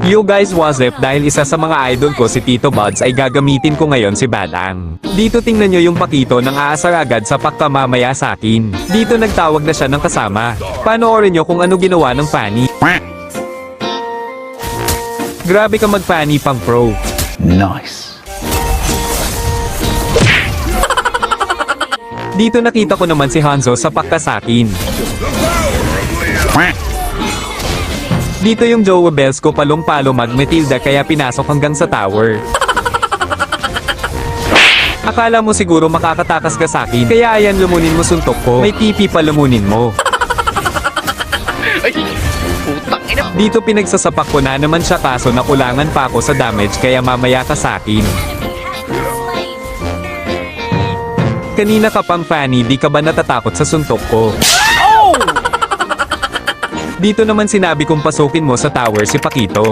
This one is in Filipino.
Yo guys, what's up? Dahil isa sa mga idol ko si Tito Buds ay gagamitin ko ngayon si Badang. Dito tingnan nyo yung pakito ng aasar agad sa pagkamamaya sa akin. Dito nagtawag na siya ng kasama. Panoorin nyo kung ano ginawa ng Fanny. Grabe ka mag-Fanny pang pro. Nice. Dito nakita ko naman si Hanzo sa pagkasakin. Dito yung Joe Bells ko palong-palo mag-Matilda kaya pinasok hanggang sa tower. Akala mo siguro makakatakas ka sa akin, kaya ayan lumunin mo suntok ko. May TP pa lumunin mo. Ay, putang ina. Dito pinagsasapak ko na naman siya kaso nakulangan pa ako sa damage kaya mamaya ka sa akin. Kanina ka pang Fanny, di ka ba natatakot sa suntok ko? Dito naman sinabi kong pasukin mo sa tower si Pakito.